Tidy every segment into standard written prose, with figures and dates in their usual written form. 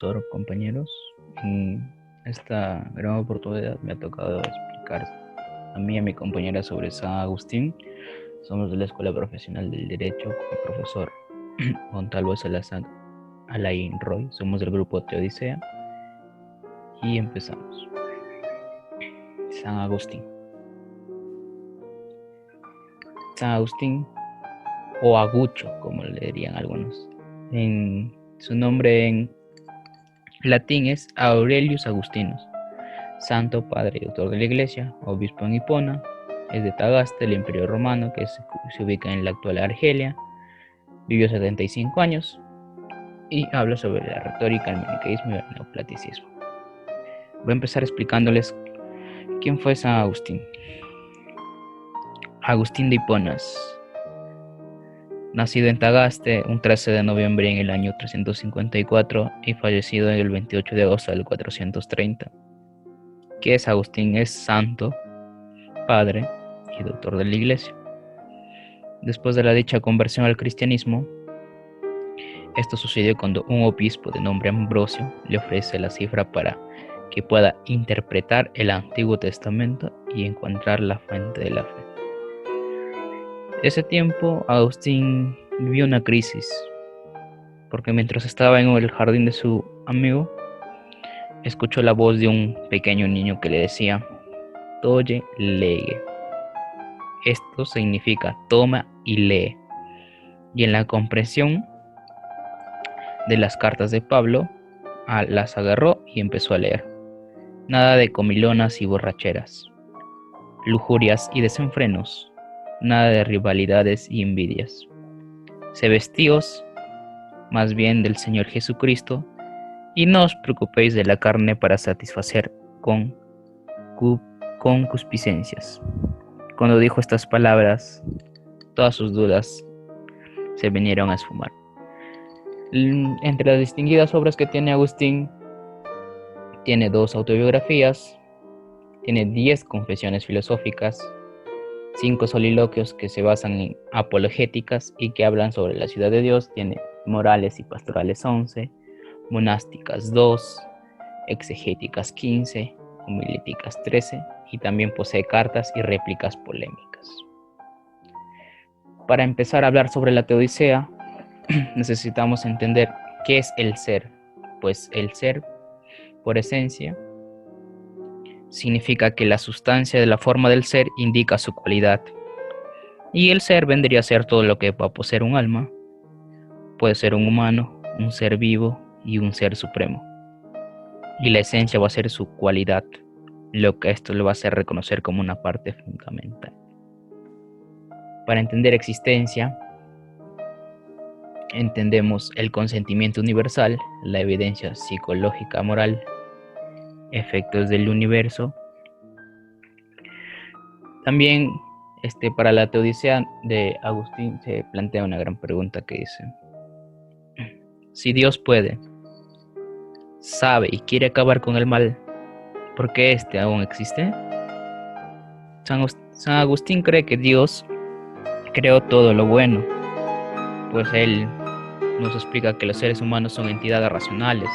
doctor, compañeros. En esta gran oportunidad me ha tocado explicar a mí y a mi compañera sobre San Agustín. Somos de la Escuela Profesional del Derecho con el profesor Montalvo Salazar Alain Roy. Somos del grupo Teodicea y empezamos. San Agustín. San Agustín, o Agucho, como le dirían algunos. Su nombre en latín es Aurelius Agustinus, santo padre y autor de la Iglesia, obispo en Hipona, es de Tagaste, el Imperio Romano, que se ubica en la actual Argelia. Vivió 75 años y habla sobre la retórica, el maniqueísmo y el neoplaticismo. Voy a empezar explicándoles quién fue San Agustín. Agustín de Hiponas, nacido en Tagaste un 13 de noviembre en el año 354 y fallecido el 28 de agosto del 430. ¿Qué es Agustín? Es santo, padre y doctor de la Iglesia. Después de la dicha conversión al cristianismo, esto sucedió cuando un obispo de nombre Ambrosio le ofrece la cifra para que pueda interpretar el Antiguo Testamento y encontrar la fuente de la fe. Ese tiempo Agustín vivió una crisis, porque mientras estaba en el jardín de su amigo, escuchó la voz de un pequeño niño que le decía: Tolle lege. Esto significa toma y lee. Y en la comprensión de las cartas de Pablo, las agarró y empezó a leer. Nada de comilonas y borracheras, lujurias y desenfrenos, nada de rivalidades y envidias. Sé vestíos más bien del Señor Jesucristo y no os preocupéis de la carne para satisfacer con concupiscencias. Cuando dijo estas palabras, todas sus dudas se vinieron a esfumar. Entre las distinguidas obras que tiene Agustín, tiene 2 autobiografías, tiene 10 confesiones filosóficas, 5 soliloquios que se basan en apologéticas y que hablan sobre la ciudad de Dios, tiene morales y pastorales 11, monásticas 2, exegéticas 15, homilíticas 13 y también posee cartas y réplicas polémicas. Para empezar a hablar sobre la teodicea, necesitamos entender qué es el ser, pues el ser, por esencia, significa que la sustancia de la forma del ser indica su cualidad. Y el ser vendría a ser todo lo que va a poseer un alma. Puede ser un humano, un ser vivo y un ser supremo. Y la esencia va a ser su cualidad, lo que esto le va a hacer reconocer como una parte fundamental. Para entender existencia, entendemos el consentimiento universal, la evidencia psicológica moral, efectos del universo. También para la teodicea de Agustín se plantea una gran pregunta que dice: si Dios puede, sabe y quiere acabar con el mal, ¿por qué aún existe? San Agustín cree que Dios creó todo lo bueno, pues él nos explica que los seres humanos son entidades racionales.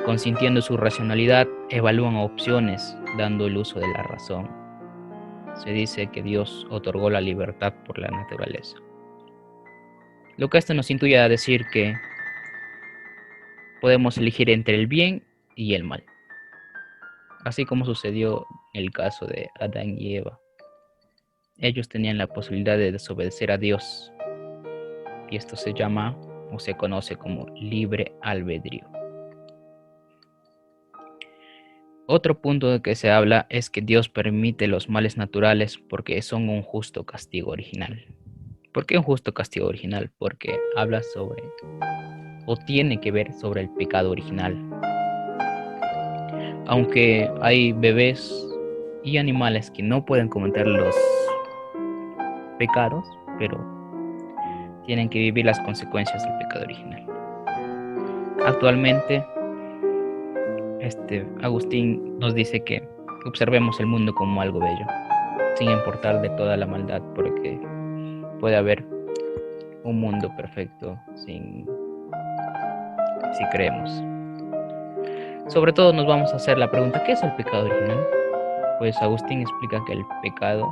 Consintiendo su racionalidad, evalúan opciones, dando el uso de la razón. Se dice que Dios otorgó la libertad por la naturaleza. Lo que esto nos intuye a decir que podemos elegir entre el bien y el mal, así como sucedió en el caso de Adán y Eva. Ellos tenían la posibilidad de desobedecer a Dios, y esto se llama o se conoce como libre albedrío. Otro punto de que se habla es que Dios permite los males naturales porque son un justo castigo original. ¿Por qué un justo castigo original? Porque habla sobre, o tiene que ver sobre el pecado original. Aunque hay bebés y animales que no pueden cometer los pecados, pero tienen que vivir las consecuencias del pecado original. Actualmente, Agustín nos dice que observemos el mundo como algo bello, sin importar de toda la maldad, porque puede haber un mundo perfecto sin si creemos. Sobre todo nos vamos a hacer la pregunta, ¿qué es el pecado original? Pues Agustín explica que el pecado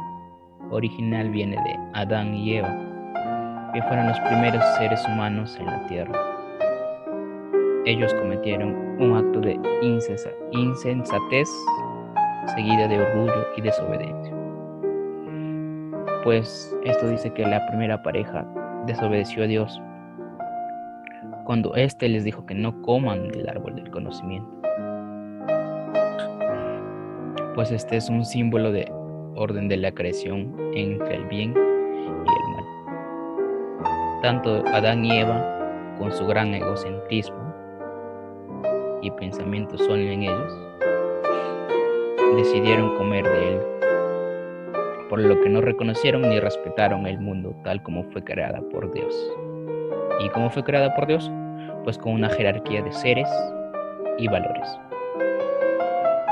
original viene de Adán y Eva, que fueron los primeros seres humanos en la tierra. Ellos cometieron un acto de insensatez seguida de orgullo y desobediencia. Pues esto dice que la primera pareja desobedeció a Dios cuando éste les dijo que no coman del árbol del conocimiento. Pues este es un símbolo de orden de la creación entre el bien y el mal. Tanto Adán y Eva, con su gran egocentrismo y pensamiento solo en ellos, decidieron comer de él, por lo que no reconocieron ni respetaron el mundo tal como fue creada por Dios. ¿Y cómo fue creada por Dios? Pues con una jerarquía de seres y valores.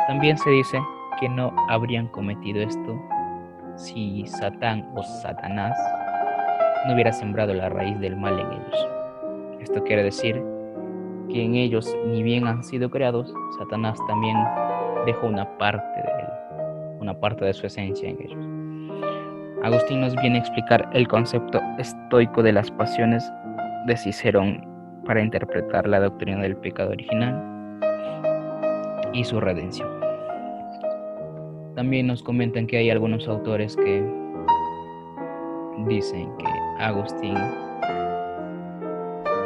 También se dice que no habrían cometido esto si Satán o Satanás no hubiera sembrado la raíz del mal en ellos. Esto quiere decir que en ellos, ni bien han sido creados, Satanás también dejó una parte de su esencia en ellos. Agustín nos viene a explicar el concepto estoico de las pasiones de Cicerón para interpretar la doctrina del pecado original y su redención. También nos comentan que hay algunos autores que dicen que Agustín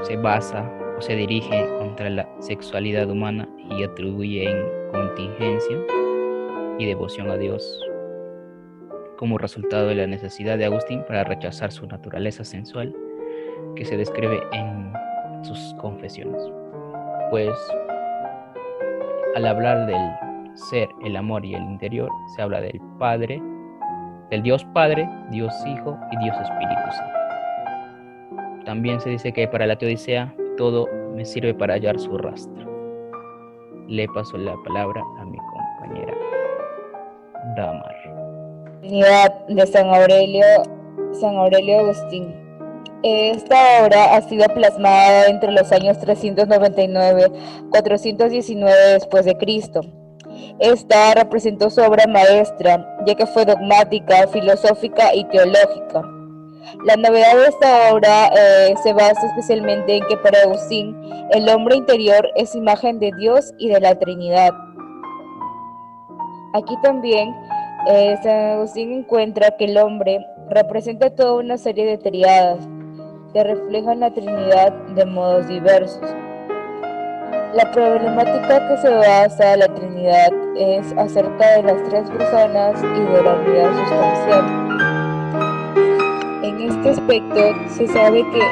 se basa o se dirige contra la sexualidad humana y atribuye en contingencia y devoción a Dios como resultado de la necesidad de Agustín para rechazar su naturaleza sensual que se describe en sus confesiones. Pues al hablar del ser, el amor y el interior, se habla del Padre, del Dios Padre, Dios Hijo y Dios Espíritu Santo. También se dice que para la Teodicea todo me sirve para hallar su rastro. Le paso la palabra a mi compañera Damar. De San Aurelio Agustín. Esta obra ha sido plasmada entre los años 399 y 419 después de Cristo. Esta representó su obra maestra, ya que fue dogmática, filosófica y teológica. La novedad de esta obra se basa especialmente en que para Agustín el hombre interior es imagen de Dios y de la Trinidad. Aquí también San Agustín encuentra que el hombre representa toda una serie de triadas que reflejan la Trinidad de modos diversos. La problemática que se basa en la Trinidad es acerca de las tres personas y de la unidad sustancial. En este aspecto se sabe que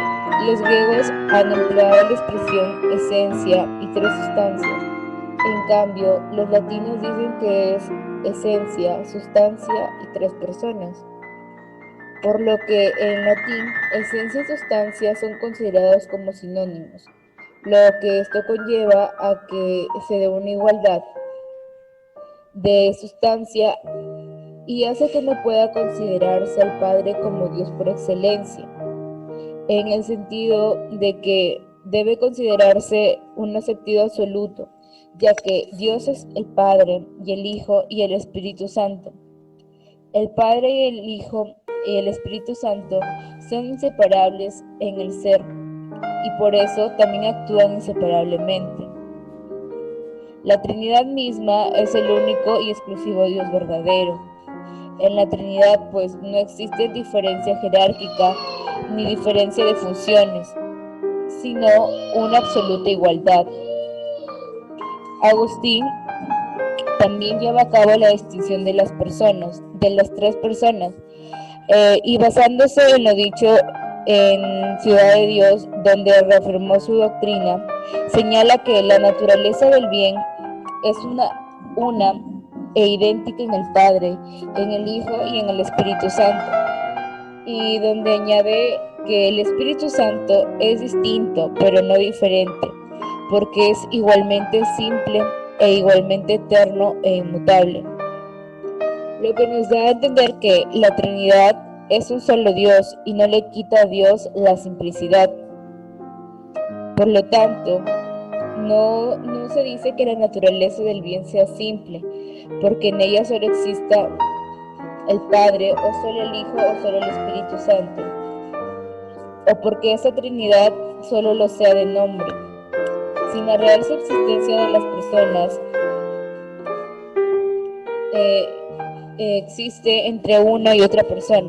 los griegos han empleado la expresión esencia y tres sustancias. En cambio, los latinos dicen que es esencia, sustancia y tres personas. Por lo que en latín, esencia y sustancia son considerados como sinónimos, lo que esto conlleva a que se dé una igualdad de sustancia y hace que no pueda considerarse al Padre como Dios por excelencia, en el sentido de que debe considerarse un sentido absoluto, ya que Dios es el Padre y el Hijo y el Espíritu Santo. El Padre y el Hijo y el Espíritu Santo son inseparables en el ser y por eso también actúan inseparablemente. La Trinidad misma es el único y exclusivo Dios verdadero. En la Trinidad pues no existe diferencia jerárquica ni diferencia de funciones, sino una absoluta igualdad. Agustín también lleva a cabo la distinción de las personas, de las tres personas, y basándose en lo dicho en Ciudad de Dios, donde reafirmó su doctrina, señala que la naturaleza del bien es una e idéntica en el Padre, en el Hijo y en el Espíritu Santo, y donde añade que el Espíritu Santo es distinto, pero no diferente, porque es igualmente simple e igualmente eterno e inmutable. Lo que nos da a entender que la Trinidad es un solo Dios y no le quita a Dios la simplicidad. Por lo tanto, No se dice que la naturaleza del bien sea simple, porque en ella solo exista el Padre, o solo el Hijo, o solo el Espíritu Santo, o porque esa Trinidad solo lo sea de nombre, sin la real subsistencia de las personas. Existe entre una y otra persona.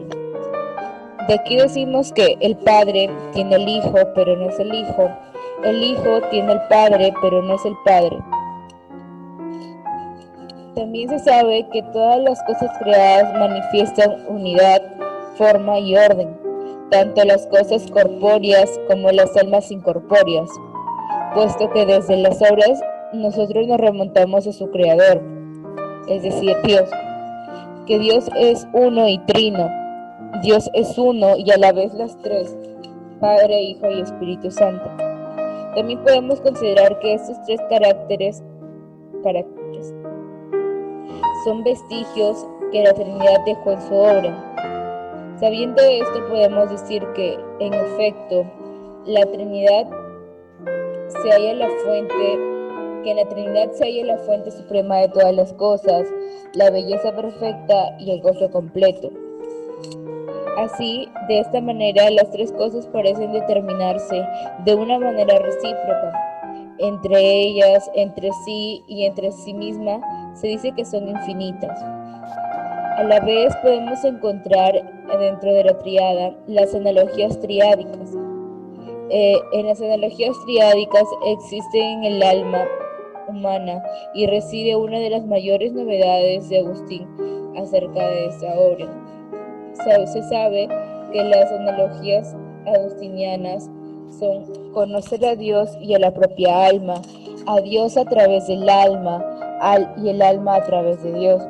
De aquí decimos que el Padre tiene el Hijo, pero no es el Hijo tiene el Padre, pero no es el Padre. También se sabe que todas las cosas creadas manifiestan unidad, forma y orden, tanto las cosas corpóreas como las almas incorpóreas, puesto que desde las obras nosotros nos remontamos a su Creador, es decir, Dios, que Dios es uno y trino. Dios es uno y a la vez las tres, Padre, Hijo y Espíritu Santo. También podemos considerar que estos tres caracteres son vestigios que la Trinidad dejó en su obra. Sabiendo esto, podemos decir que, en efecto, la Trinidad se halla en la fuente suprema de todas las cosas, la belleza perfecta y el gozo completo. Así, de esta manera, las tres cosas parecen determinarse de una manera recíproca. Entre ellas, entre sí y entre sí misma, se dice que son infinitas. A la vez podemos encontrar dentro de la triada las analogías triádicas. En las analogías triádicas existe en el alma humana y reside una de las mayores novedades de Agustín acerca de esta obra. Se sabe que las analogías agustinianas son conocer a Dios y a la propia alma, a Dios a través del alma y el alma a través de Dios.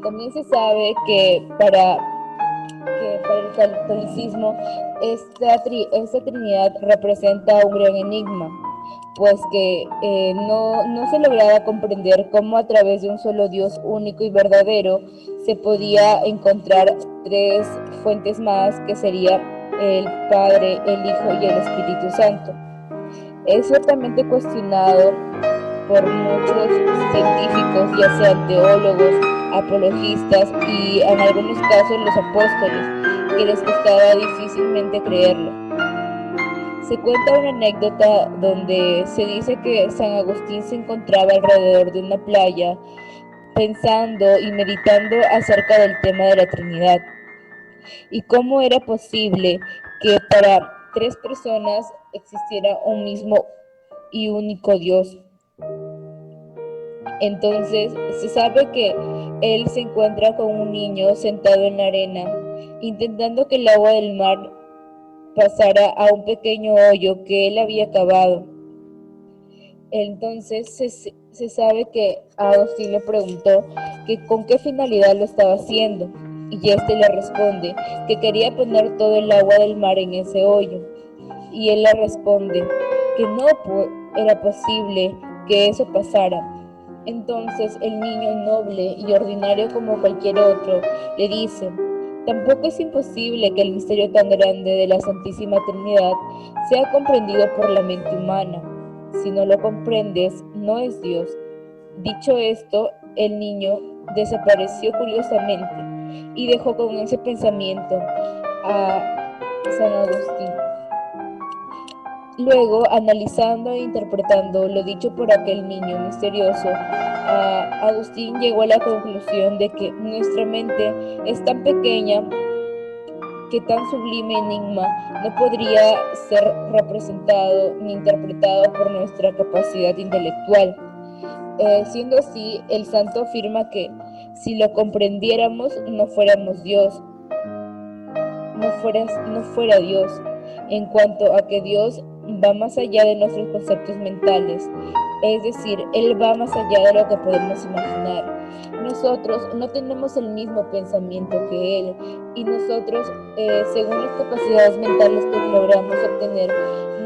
También se sabe que para el catolicismo esta Trinidad representa un gran enigma, pues que no se lograba comprender cómo a través de un solo Dios único y verdadero se podía encontrar tres fuentes más, que sería el Padre, el Hijo y el Espíritu Santo. Es ciertamente cuestionado por muchos científicos, ya sean teólogos, apologistas y en algunos casos los apóstoles, que les costaba difícilmente creerlo. Se cuenta una anécdota donde se dice que San Agustín se encontraba alrededor de una playa pensando y meditando acerca del tema de la Trinidad y cómo era posible que para tres personas existiera un mismo y único Dios. Entonces se sabe que él se encuentra con un niño sentado en la arena, intentando que el agua del mar pasara a un pequeño hoyo que él había cavado. Entonces se sabe que a Agustín le preguntó que con qué finalidad lo estaba haciendo, y este le responde que quería poner todo el agua del mar en ese hoyo, y él le responde que no era posible que eso pasara. Entonces el niño, noble y ordinario como cualquier otro, le dice: tampoco es imposible que el misterio tan grande de la Santísima Trinidad sea comprendido por la mente humana. Si no lo comprendes, no es Dios. Dicho esto, el niño desapareció curiosamente y dejó con ese pensamiento a San Agustín. Luego, analizando e interpretando lo dicho por aquel niño misterioso, Agustín llegó a la conclusión de que nuestra mente es tan pequeña que tan sublime enigma no podría ser representado ni interpretado por nuestra capacidad intelectual. Siendo así, el santo afirma que si lo comprendiéramos no fuéramos Dios, no fuera Dios, en cuanto a que Dios va más allá de nuestros conceptos mentales, es decir, Él va más allá de lo que podemos imaginar. Nosotros no tenemos el mismo pensamiento que Él, y nosotros, según las capacidades mentales que logramos obtener,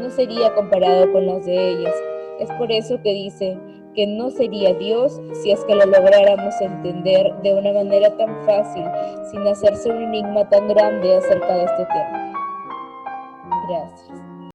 no sería comparado con las de ellas. Es por eso que dice que no sería Dios si es que lo lográramos entender de una manera tan fácil, sin hacerse un enigma tan grande acerca de este tema. Gracias.